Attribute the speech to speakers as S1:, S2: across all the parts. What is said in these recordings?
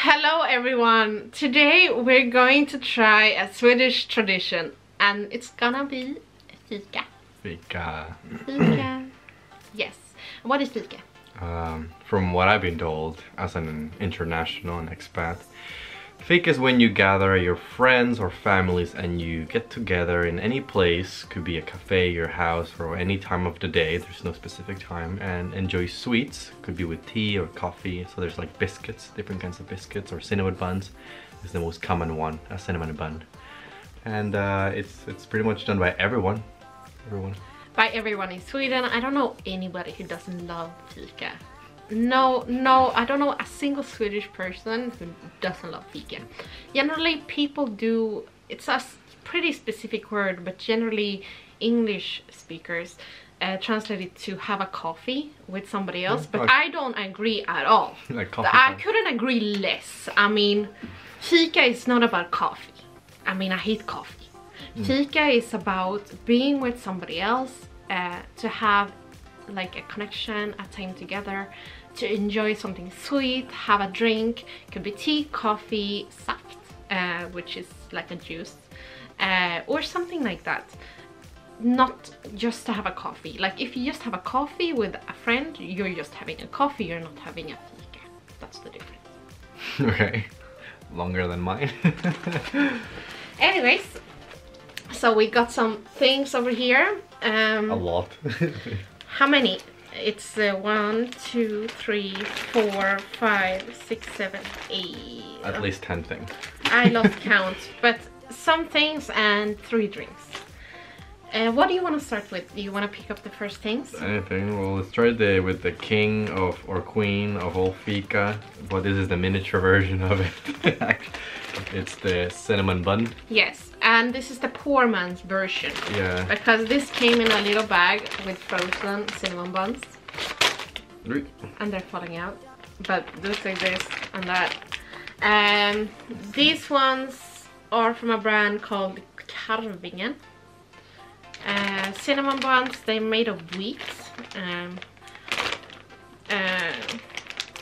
S1: Hello everyone! Today we're going to try a Swedish tradition and it's gonna be fika.
S2: Fika.
S1: Fika. Yes. What is fika?
S2: From what I've been told as an international and expat, fika is when you gather your friends or families and you get together in any place, could be a cafe, your house, or any time of the day, there's no specific time, and enjoy sweets, could be with tea or coffee. So there's like biscuits, different kinds of biscuits, or cinnamon buns is the most common one, a cinnamon bun. And it's pretty much done by everyone.
S1: By everyone in Sweden. I don't know anybody who doesn't love fika. No, I don't know a single Swedish person who doesn't love fika. Generally people do, it's a pretty specific word, but generally English speakers translate it to have a coffee with somebody else, but I don't agree at all.
S2: Like coffee
S1: I
S2: time.
S1: couldn't agree less. I mean, fika is not about coffee. I mean, I hate coffee. Fika is about being with somebody else, to have like a connection, a time together, to enjoy something sweet, have a drink. Could be tea, coffee, saft, which is like a juice, or something like that. Not just to have a coffee. Like if you just have a coffee with a friend, you're just having a coffee, you're not having a fika. That's the difference.
S2: Okay, longer than mine.
S1: Anyways, so we got some things over here.
S2: A lot.
S1: How many? It's 1, 2, 3, 4, 5, 6, 7, 8.
S2: At least 10 things.
S1: I lost count, but some things and 3 drinks. What do you want to start with? Do you want to pick up the first things?
S2: Anything. Well, let's try with the king of or queen of all fika. But this is the miniature version of it. It's the cinnamon bun.
S1: Yes, and this is the poor man's version.
S2: Yeah.
S1: Because this came in a little bag with frozen cinnamon buns. And they're falling out. But looks like this and that. These ones are from a brand called Karvingen. Cinnamon buns, they're made of wheat.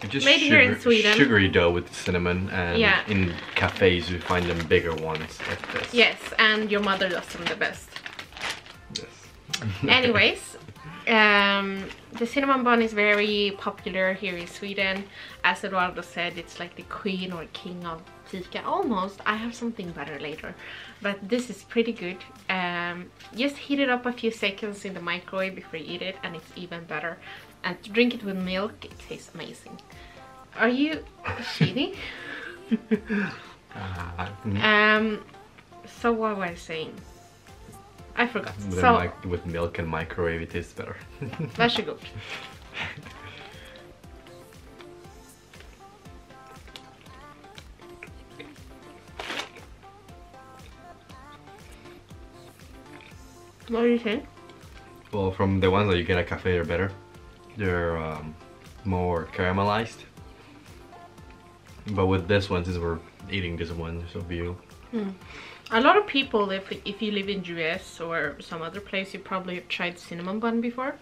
S2: Just
S1: made here in Sweden.
S2: Sugary dough with cinnamon, and
S1: yeah.
S2: In cafes you find them bigger ones like this.
S1: Yes, and your mother does them the best.
S2: Yes.
S1: Anyways, the cinnamon bun is very popular here in Sweden. As Eduardo said, it's like the queen or king of fika. Almost. I have something better later, but this is pretty good. Just heat it up a few seconds in the microwave before you eat it, and it's even better. And to drink it with milk, it tastes amazing. Are you cheating? So what was I saying? I forgot.
S2: With milk and microwave, it tastes better.
S1: Varsågod. What do you think?
S2: Well, from the ones that you get at cafe, they're better. They're more caramelized. But with this one, since we're eating this one, so beautiful.
S1: A lot of people, if you live in US or some other place, you probably have tried cinnamon bun before.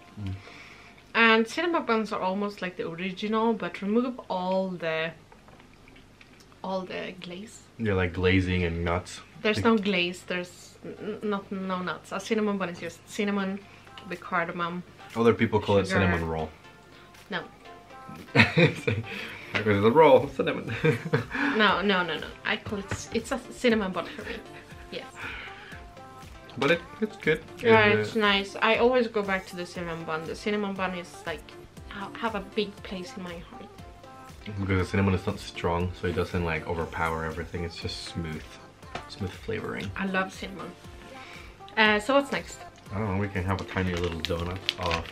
S1: And cinnamon buns are almost like the original, but remove all the glaze.
S2: They're like glazing and nuts.
S1: There's no glaze, there's no nuts. A cinnamon bun is just cinnamon with cardamom.
S2: Other people call it
S1: sugar.
S2: cinnamon roll.
S1: No.
S2: Because it's a roll, cinnamon.
S1: No. I call it's a cinnamon bun for me. Yes.
S2: But it's good.
S1: Yeah, it's nice. I always go back to the cinnamon bun. The cinnamon bun is like, have a big place in my heart.
S2: Because the cinnamon is not strong, so it doesn't like overpower everything. It's just smooth flavoring.
S1: I love cinnamon. So what's next?
S2: I don't know, we can have a tiny little donut of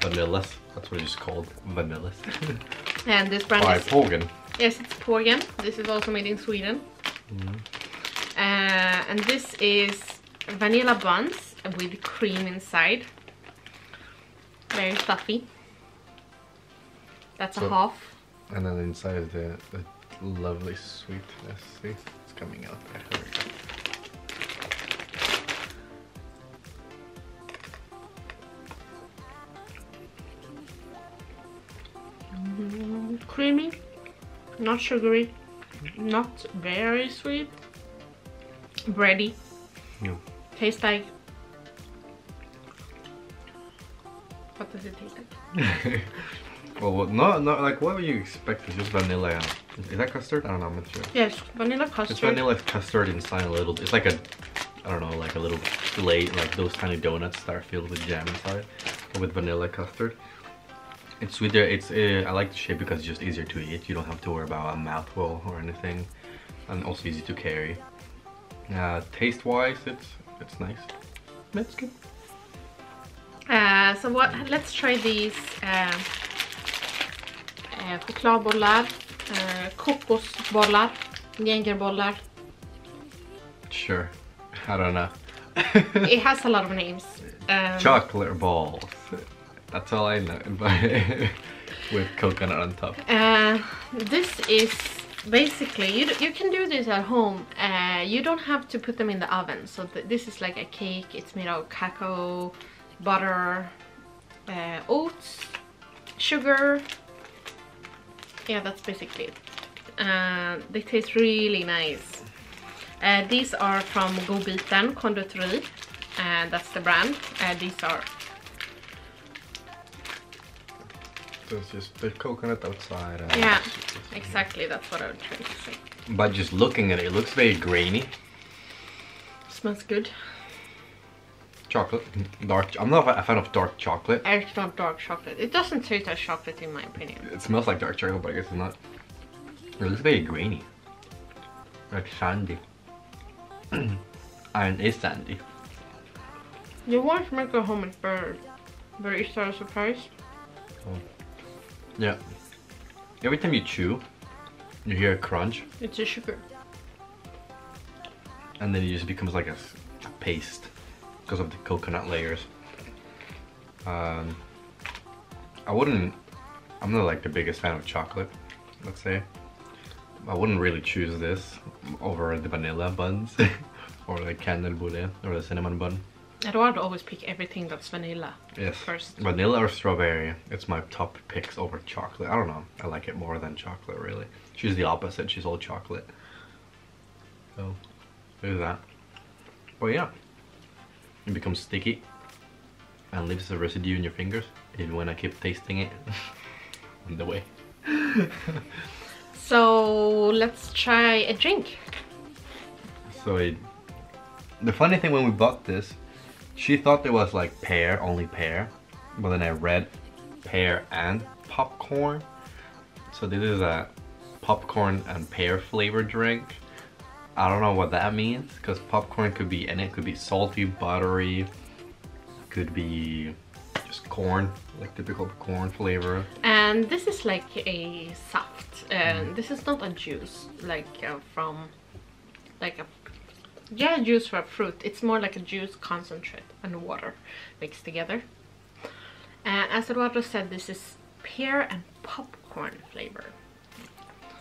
S2: vanillas. That's what it's called, vanillas.
S1: And this brand is...
S2: Pågen.
S1: Yes, it's Pågen. This is also made in Sweden. And this is vanilla buns with cream inside. Very fluffy. That's a half.
S2: And then inside is the lovely sweetness. See, it's coming out there. There we go.
S1: Creamy. Not sugary, not very sweet. Bready.
S2: Yeah.
S1: Tastes like... What does it taste like?
S2: Well, no, like what would you expect? It's just vanilla. Is that custard? I don't know, I'm not sure.
S1: Yes, vanilla custard.
S2: It's vanilla custard inside a little, it's like a, I don't know, like a little fillet, like those tiny donuts that are filled with jam inside, but with vanilla custard. It's sweeter, I like the shape because it's just easier to eat. You don't have to worry about a mouthful or anything, and also easy to carry. Taste wise, it's nice. It's good.
S1: So let's try these chokladbollar, kokosbollar, jängerbollar.
S2: Sure. I don't know.
S1: It has a lot of names.
S2: Chocolate balls. That's all I know. With coconut on top.
S1: This is basically, you can do this at home. You don't have to put them in the oven. So this is like a cake. It's made of cacao, butter, oats, sugar. Yeah, that's basically it. They taste really nice. These are from Godbiten konditori. That's the brand. These are...
S2: So it's just the coconut outside.
S1: Yeah, exactly. That's what I was trying to say.
S2: But just looking at it, it looks very grainy.
S1: Smells good.
S2: Chocolate, dark. I'm not a fan of dark chocolate.
S1: It's not dark chocolate. It doesn't taste like chocolate in my opinion.
S2: It smells like dark chocolate, but I guess it's not. It looks very grainy. Like sandy. Iron is sandy.
S1: You want to make a homemade bird, but is that a surprise?
S2: Oh. Yeah. Every time you chew, you hear a crunch.
S1: It's a sugar.
S2: And then it just becomes like a paste because of the coconut layers. I'm not like the biggest fan of chocolate, let's say. I wouldn't really choose this over the vanilla buns or the kanelbulle or the cinnamon bun.
S1: I'd rather always pick everything that's vanilla first.
S2: Vanilla or strawberry, it's my top picks over chocolate. I don't know, I like it more than chocolate really. She's the opposite, she's all chocolate. So, there's that. But yeah, it becomes sticky and leaves a residue in your fingers even when I keep tasting it on the way.
S1: So let's try a drink.
S2: So the funny thing when we bought this, she thought it was like pear, only pear, but then I read pear and popcorn. So this is a popcorn and pear flavored drink. I don't know what that means, because popcorn could be, and it could be salty, buttery, could be just corn, like typical corn flavor.
S1: And this is like a saft. This is not a juice, like from like a juice for a fruit. It's more like a juice concentrate and water mixed together. And as Eduardo said, this is pear and popcorn flavor.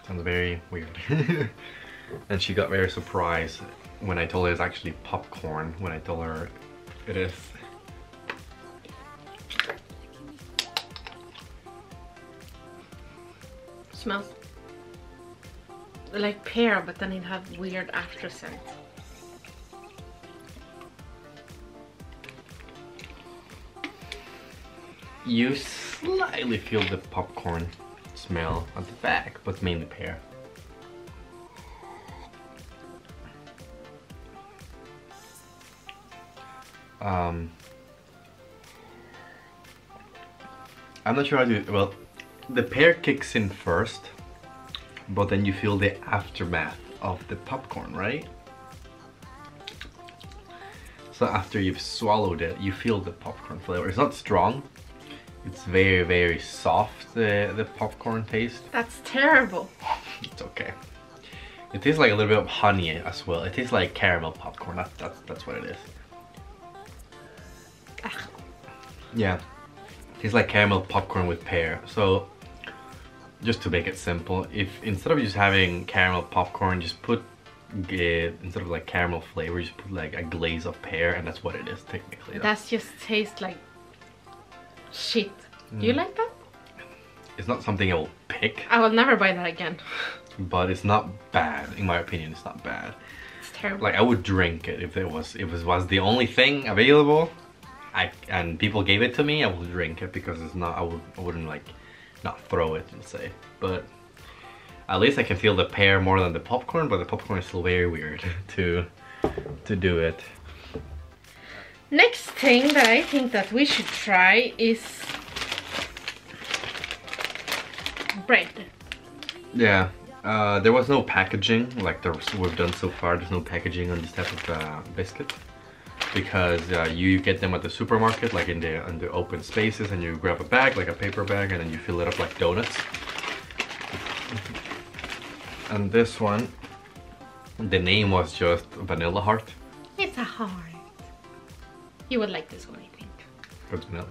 S2: Sounds very weird. And she got very surprised when I told her it's actually popcorn, when I told her it is.
S1: Smells like pear, but then it has weird after scent.
S2: You slightly feel the popcorn smell at the back, but mainly pear. I'm not sure how to do it. Well, the pear kicks in first, but then you feel the aftermath of the popcorn, right? So after you've swallowed it, you feel the popcorn flavor. It's not strong. It's very, very soft, the popcorn taste.
S1: That's terrible.
S2: It's okay. It tastes like a little bit of honey as well. It tastes like caramel popcorn. That's what it is.
S1: Ugh.
S2: Yeah. It tastes like caramel popcorn with pear. So, just to make it simple, if instead of just having caramel popcorn, just put, instead of like caramel flavor, just put like a glaze of pear, and that's what it is technically.
S1: That just tastes like shit. Do you like that?
S2: It's not something I will pick.
S1: I will never buy that again.
S2: But it's not bad, in my opinion. It's not bad.
S1: It's terrible.
S2: Like I would drink it if it was the only thing available. And people gave it to me, I would drink it because it's not. I wouldn't like not throw it and say. But at least I can feel the pear more than the popcorn. But the popcorn is still very weird to do it.
S1: Next thing that I think that we should try is bread.
S2: Yeah, there was no packaging like we've done so far. There's no packaging on this type of biscuit because you get them at the supermarket, like in the open spaces, and you grab a bag, like a paper bag, and then you fill it up like donuts. And this one, the name was just Vanilla Heart.
S1: It's a heart. You would like this one, I think.
S2: Good vanilla.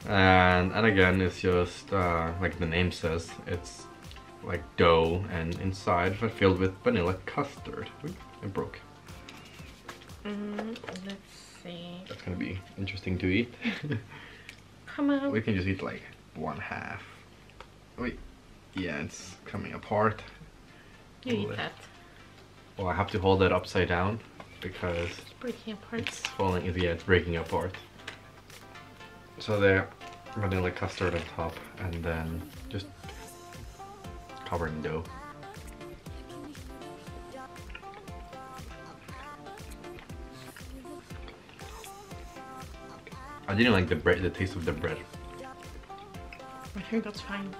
S2: And again, it's just like the name says, it's like dough and inside filled with vanilla custard. Ooh, it broke.
S1: Let's see.
S2: That's gonna be interesting to eat.
S1: Come on.
S2: We can just eat like 1/2. Wait, yeah, it's coming apart.
S1: You eat that.
S2: Well, I have to hold it upside down because
S1: It's breaking apart.
S2: it's falling. Yeah, it's breaking apart. So the vanilla custard on top, and then just covered in dough. I didn't like the taste of the bread.
S1: I think that's fine.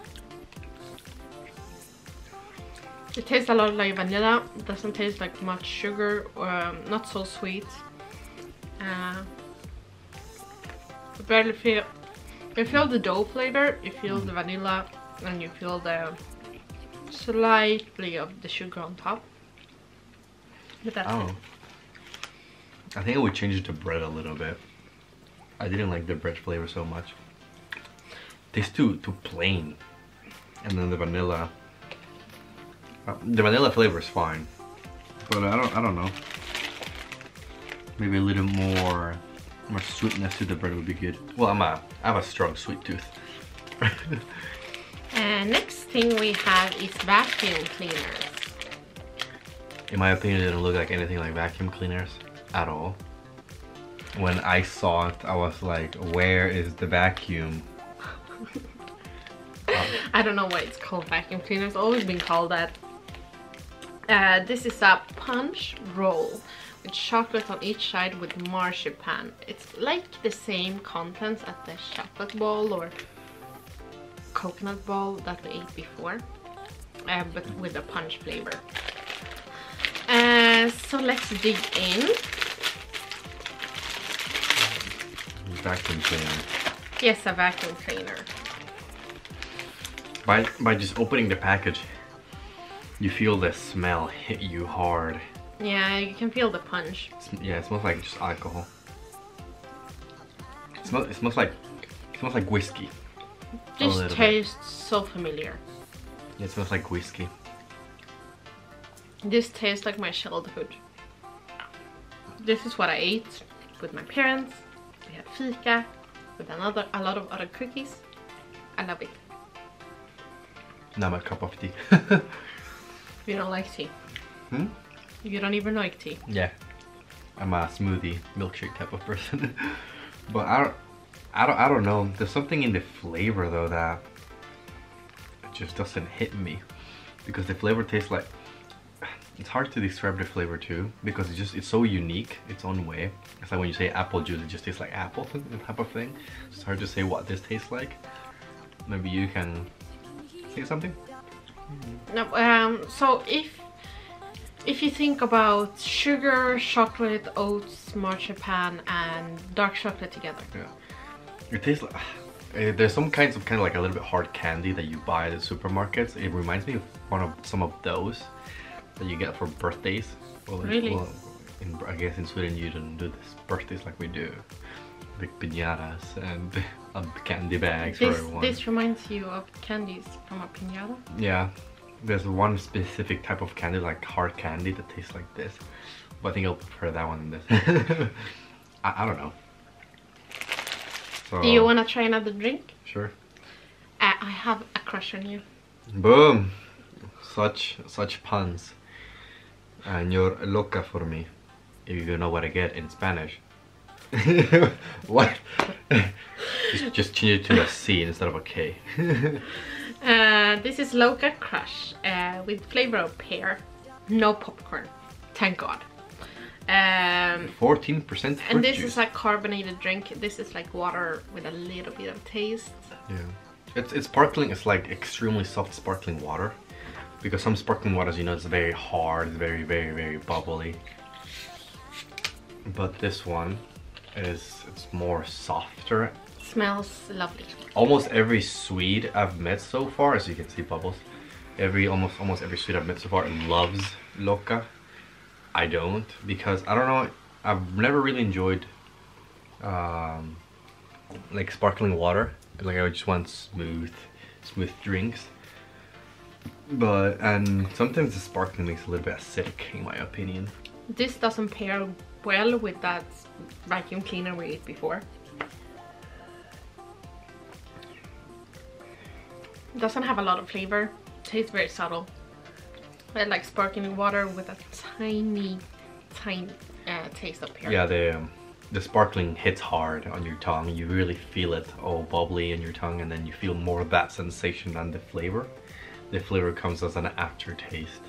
S1: It tastes a lot like vanilla. It doesn't taste like much sugar, or not so sweet. You barely feel. You feel the dough flavor. You feel the vanilla, and you feel the slightly of the sugar on top. But that's it.
S2: I think I would change the bread a little bit. I didn't like the bread flavor so much. It tastes too plain. And then the vanilla flavor is fine, but I don't know. Maybe a little more sweetness to the bread would be good. Well, I have a strong sweet tooth.
S1: And next thing we have is vacuum cleaners.
S2: In my opinion, it didn't look like anything like vacuum cleaners at all. When I saw it, I was like, where is the vacuum?
S1: I don't know why it's called vacuum cleaner. It's always been called that. This is a punch roll with chocolate on each side with marzipan. It's like the same contents as the chocolate ball or coconut ball that we ate before, but with a punch flavor. So let's dig in.
S2: Vacuum cleaner.
S1: Yes, a vacuum cleaner.
S2: By just opening the package, you feel the smell hit you hard.
S1: Yeah, you can feel the punch.
S2: Yeah, it smells like just alcohol. It smells like whiskey.
S1: This tastes so familiar.
S2: Yeah, it smells like whiskey.
S1: This tastes like my childhood. This is what I ate with my parents. We had fika with a lot of other cookies. I love it.
S2: Now my cup of tea.
S1: You don't like tea?
S2: Hmm?
S1: You don't even like tea?
S2: Yeah, I'm a smoothie milkshake type of person. But I don't know. There's something in the flavor though that it just doesn't hit me, because the flavor tastes like, it's hard to describe the flavor too, because it's so unique its own way. It's like when you say apple juice, it just tastes like apple type of thing. It's hard to say what this tastes like. Maybe you can say something.
S1: No. So if you think about sugar, chocolate, oats, marzipan, and dark chocolate together.
S2: Yeah. It tastes like there's some kind of like a little bit hard candy that you buy at the supermarkets. It reminds me of some of those that you get for birthdays. Well,
S1: really?
S2: Well, I guess in Sweden you don't do this birthdays like we do. Big piñatas and candy bags for everyone.
S1: This reminds you of candies from a piñata?
S2: Yeah. There's one specific type of candy, like hard candy, that tastes like this. But I think I'll prefer that one than this. I don't know. So,
S1: do you want to try another drink?
S2: Sure.
S1: I have a crush on you.
S2: Boom! Such puns. And you're loca for me. If you know what I get in Spanish. What? just change it to a C instead of a K.
S1: This is Loca Crush with flavor of pear. No popcorn. Thank God.
S2: 14% fruit
S1: and this
S2: juice.
S1: is a carbonated drink. This is like water with a little bit of taste.
S2: Yeah. It's sparkling. It's like extremely soft sparkling water. Because some sparkling waters, you know, it's very hard, very, very, very bubbly. But this one it's more softer.
S1: Smells lovely.
S2: Almost every Swede I've met so far, as you can see bubbles, almost every Swede I've met so far loves Loca. I don't, because I don't know, I've never really enjoyed like sparkling water. Like I just want smooth drinks. And sometimes the sparkling makes it a little bit acidic in my opinion.
S1: This doesn't pair well with that vacuum cleaner we ate before. It doesn't have a lot of flavor. Tastes very subtle. I like sparkling water with a tiny taste of pear.
S2: Yeah, the sparkling hits hard on your tongue. You really feel it all bubbly in your tongue, and then you feel more of that sensation than the flavor. The flavor comes as an aftertaste.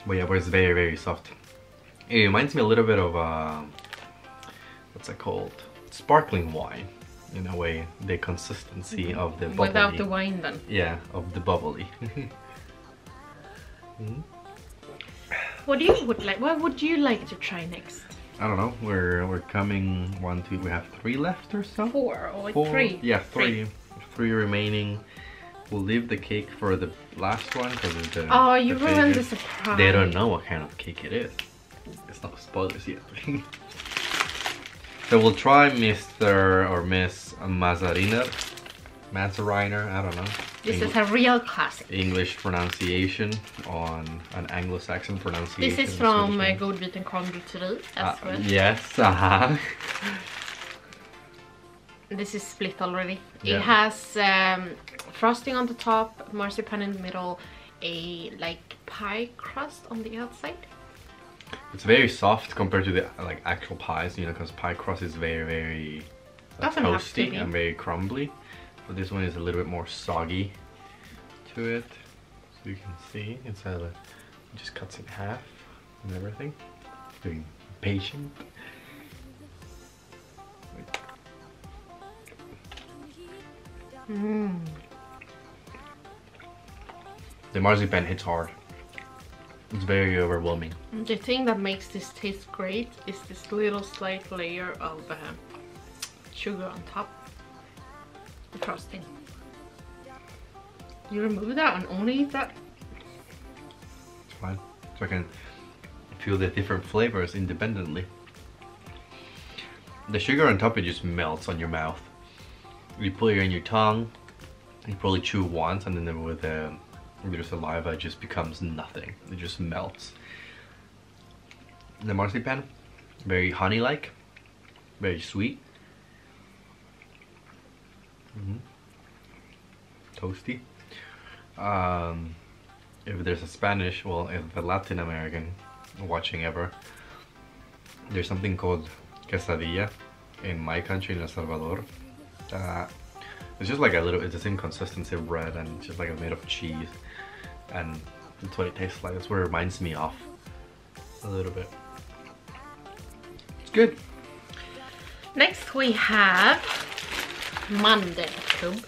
S2: But yeah, but it's very, very soft. It reminds me a little bit of what's it called? Sparkling wine. In a way, the consistency of the bubbly.
S1: Without the wine then.
S2: Yeah, of the bubbly.
S1: What would you like to try next?
S2: I don't know. We're coming 1, 2. We have 3 left or so.
S1: 4 or
S2: 4?
S1: 3.
S2: Yeah, 3. 3 remaining. We'll leave the cake for the last one because it's the.
S1: Oh, you
S2: the
S1: ruined the
S2: favorite.
S1: surprise.
S2: They don't know what kind of cake it is. It's not spoilers yet. So we'll try Mr. or Miss Mazariner, I don't know.
S1: This is a real classic.
S2: English pronunciation on an Anglo-Saxon pronunciation.
S1: This is from Godbiten Konditori as well.
S2: Yes,
S1: This is split already.
S2: Yeah.
S1: It has frosting on the top, marzipan in the middle, a like pie crust on the outside.
S2: It's very soft compared to the like actual pies, you know, because pie crust is very, very toasty and very crumbly. But this one is a little bit more soggy to it. So you can see inside it just cuts in half and everything. Very patient. The marzipan hits hard. It's very overwhelming.
S1: The thing that makes this taste great is this little slight layer of sugar on top. The frosting. You remove that and only eat that?
S2: It's fine. So I can feel the different flavors independently. The sugar on top, it just melts on your mouth. You put it in your tongue, you probably chew once, and then with your saliva it just becomes nothing. It just melts. The marzipan, very honey-like, very sweet. Toasty. If there's a Spanish, well, if a Latin American watching ever, there's something called quesadilla in my country, in El Salvador. It's just like a little, it's the same consistency of bread and just like made of cheese, and that's what it tastes like. That's what it reminds me of a little bit. It's good.
S1: Next we have mandelkubb.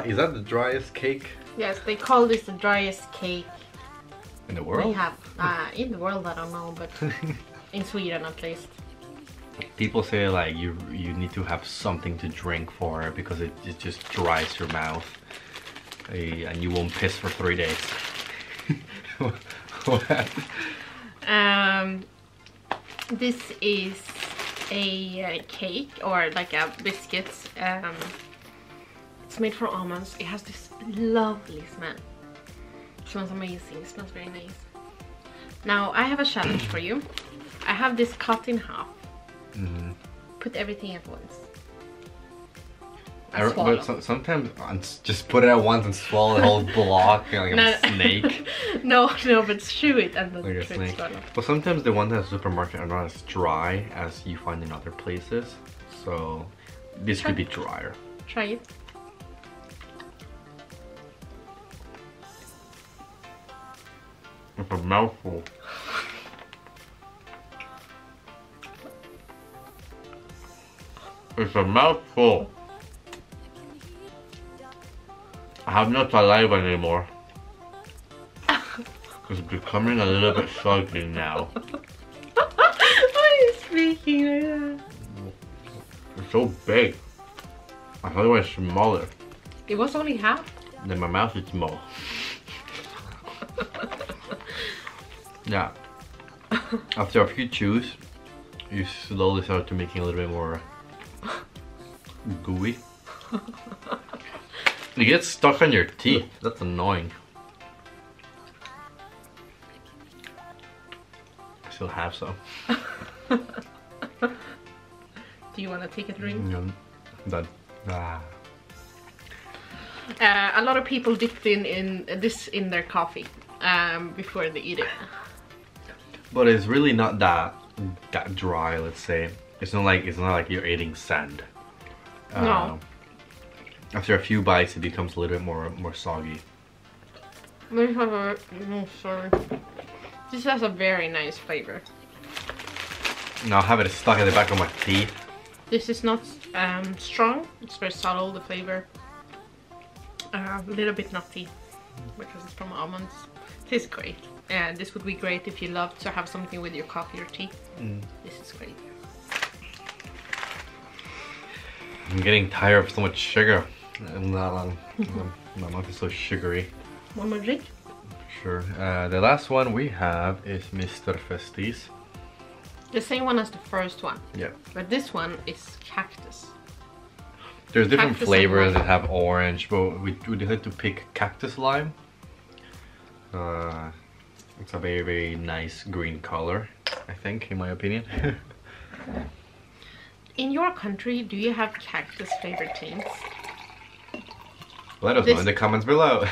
S2: Is that the driest cake
S1: Yes, they call this the driest cake
S2: in the world?
S1: we have. In the world, I don't know, but in Sweden at least.
S2: People say like you need to have something to drink for it because it just dries your mouth, and you won't piss for 3 days. What?
S1: This is a cake or like a biscuit. It's made from almonds. It has this lovely smell. It smells amazing. It smells very nice. Now I have a challenge for you. I have this cut in half. Put everything at once.
S2: But sometimes just put it at once and swallow the whole block like a snake.
S1: No, but chew it and then
S2: like a snake. But sometimes the ones at the supermarket are not as dry as you find in other places. So this could be drier.
S1: Try it.
S2: It's a mouthful. It's a mouthful. I have no saliva anymore. It's becoming a little bit soggy now.
S1: Why are you speaking like that?
S2: It's so big. I thought it was smaller.
S1: It was only half.
S2: Then my mouth is small. Yeah. After a few chews, you slowly start to making a little bit more gooey. It gets stuck on your teeth. That's annoying. I still have some.
S1: Do you want to take a drink?
S2: Done. Ah.
S1: A lot of people dipped in this in their coffee before they eat it.
S2: But it's really not that dry, let's say. It's not like you're eating sand.
S1: No.
S2: After a few bites, it becomes a little bit more soggy.
S1: Sorry. This has a very nice flavor.
S2: Now I have it stuck at the back of my teeth.
S1: This is not strong. It's very subtle, the flavor. A little bit nutty because it's from almonds. Tastes great. And this would be great if you love to have something with your coffee or tea. This is great.
S2: I'm getting tired of so much sugar. My mouth is so sugary.
S1: One more drink?
S2: Sure. The last one we have is Mr. Festis.
S1: The same one as the first one.
S2: Yeah.
S1: But this one is cactus.
S2: There's different flavors that have orange, but we decided to pick cactus lime. It's a very, very nice green color, I think, in my opinion.
S1: In your country, do you have cactus flavored things?
S2: Let us know in the comments below.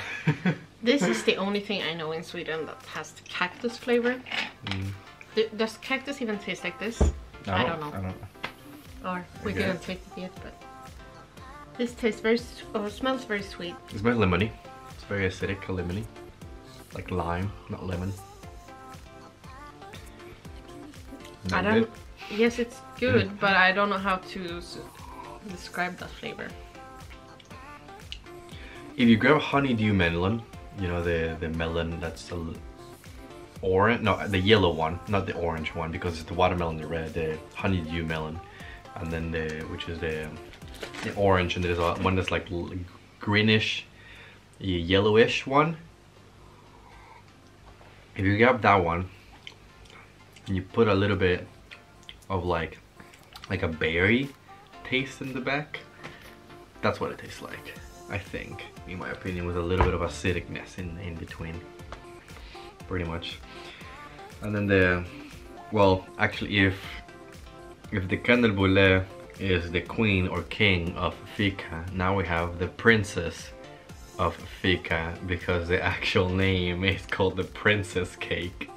S1: This is the only thing I know in Sweden that has the cactus flavor. Does cactus even taste like this? I don't know. Or we didn't taste it yet, but this tastes smells very sweet.
S2: It smells lemony. It's very acidic, lemony. Like lime, not lemon.
S1: Yes, it's good, but I don't know how to describe that flavor.
S2: If you grab honeydew melon, you know the melon that's orange, no, the yellow one, not the orange one, because it's the watermelon, the red, the honeydew melon, and then which is the orange, and there's one that's like greenish, yellowish one. If you grab that one and you put a little bit of like a berry taste in the back, that's what it tastes like, I think, in my opinion, with a little bit of acidicness in between, pretty much. And then well, actually, if the Kandelbulle is the queen or king of FIKA, now we have the princess of FIKA, because the actual name is called the princess cake.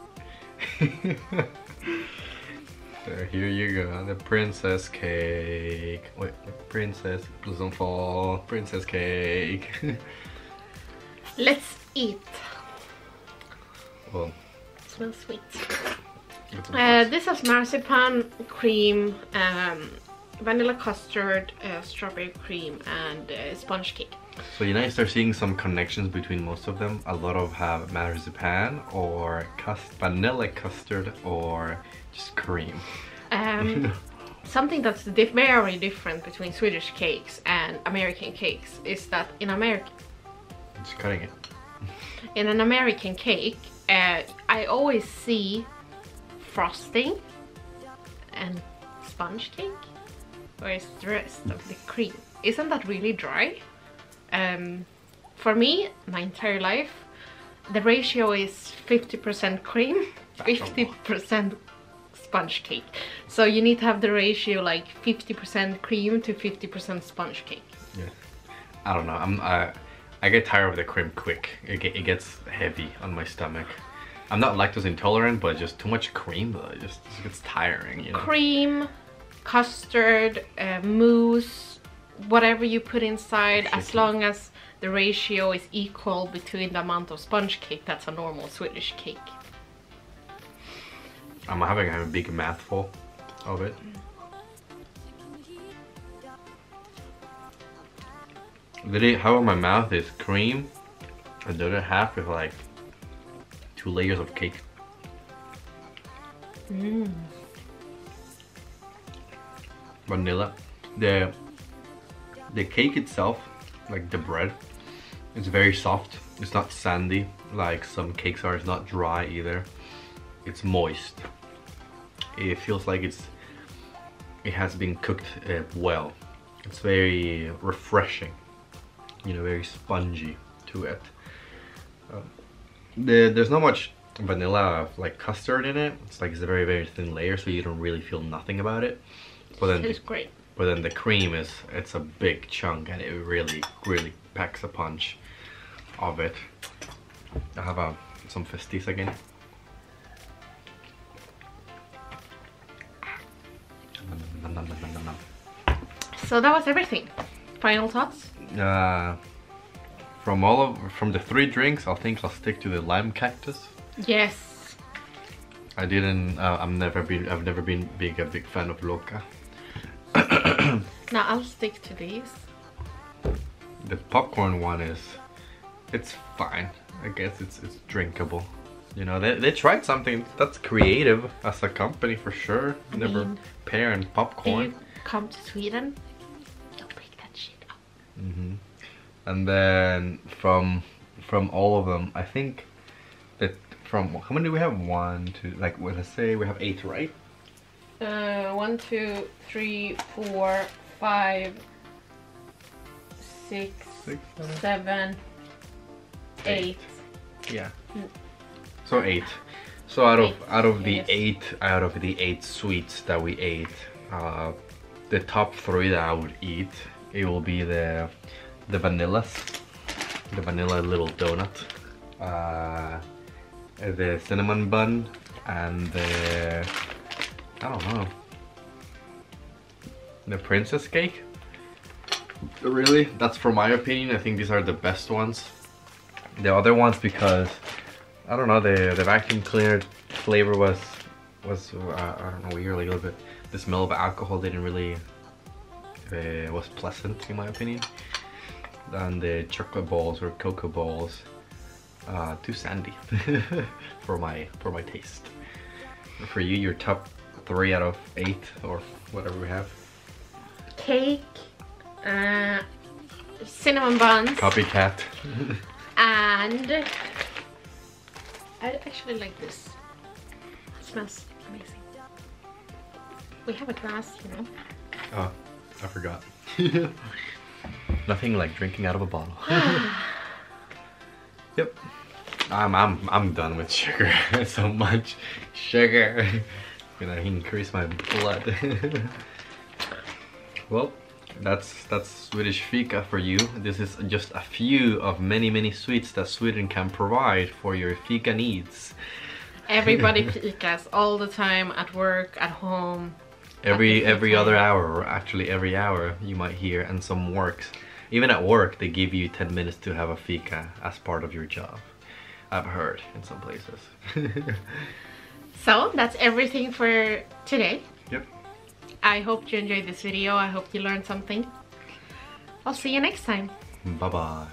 S2: So here you go, the princess cake. Wait, the princess, please don't fall. Princess cake.
S1: Let's eat.
S2: Well,
S1: it smells sweet. This has marzipan, cream, vanilla custard, strawberry cream, and sponge cake.
S2: So you now start seeing some connections between most of them. A lot of have marzipan or vanilla custard or just cream.
S1: Something that's very different between Swedish cakes and American cakes is that in America,
S2: just cutting it.
S1: In an American cake, I always see frosting and sponge cake, whereas the rest of the cream. Isn't that really dry? For me, my entire life, the ratio is 50% cream, 50% sponge cake. So you need to have the ratio like 50% cream to 50% sponge cake.
S2: Yeah. I don't know. I get tired of the cream quick. It gets heavy on my stomach. I'm not lactose intolerant, but just too much cream though. It just gets tiring, you know.
S1: Cream, custard, mousse, whatever you put inside, as long as the ratio is equal between the amount of sponge cake, that's a normal Swedish cake.
S2: I'm having a big mouthful of it. The half of my mouth is cream, and the other half is like 2 layers of cake. Vanilla. The cake itself, like the bread, it's very soft. It's not sandy like some cakes are. It's not dry either. It's moist. It feels like it has been cooked well. It's very refreshing, you know, very spongy to it. There's not much vanilla like custard in it. It's like it's a very, very thin layer, so you don't really feel nothing about it. But then
S1: It's great.
S2: But then the cream it's a big chunk, and it really, really packs a punch of it. I have some festis again.
S1: So that was everything. Final thoughts?
S2: From the 3 drinks, I think I'll stick to the lime cactus.
S1: Yes.
S2: I've never been a big fan of Loca.
S1: Now I'll stick to these.
S2: The popcorn one it's fine. I guess it's drinkable. You know, they tried something that's creative as a company for sure. Never pairing popcorn.
S1: If you come to Sweden, don't pick that shit up.
S2: And then from all of them, I think that from how many do we have? 1, 2, like let's say we have 8, right?
S1: 1, 2, 3, 4, 5, 6, 7, 8.
S2: Yeah. So 8. So out of the 8 sweets that we ate, the top 3 that I would eat, it will be the vanillas, the vanilla little donut, the cinnamon bun, and the I don't know, the princess cake. Really, that's for my opinion. I think these are the best ones. The other ones, because I don't know, the vacuum cleaner flavor was I don't know, weird, like a little bit. The smell of alcohol didn't really was pleasant in my opinion. And the chocolate balls or cocoa balls, too sandy for my taste. For you, your top 3 out of 8 or whatever we have.
S1: Cake, cinnamon buns,
S2: Copycat.
S1: and I actually like this. It smells amazing. We have a glass, you know.
S2: Oh, I forgot. Nothing like drinking out of a bottle. Yep. I'm done with sugar. So much sugar. Gonna increase my blood. Well, that's Swedish fika for you. This is just a few of many sweets that Sweden can provide for your fika needs.
S1: Everybody fikas all the time, at work, at home.
S2: Every other hour, or actually every hour you might hear, and some works. Even at work they give you 10 minutes to have a fika as part of your job. I've heard in some places.
S1: So that's everything for today.
S2: Yep.
S1: I hope you enjoyed this video. I hope you learned something. I'll see you next time.
S2: Bye bye.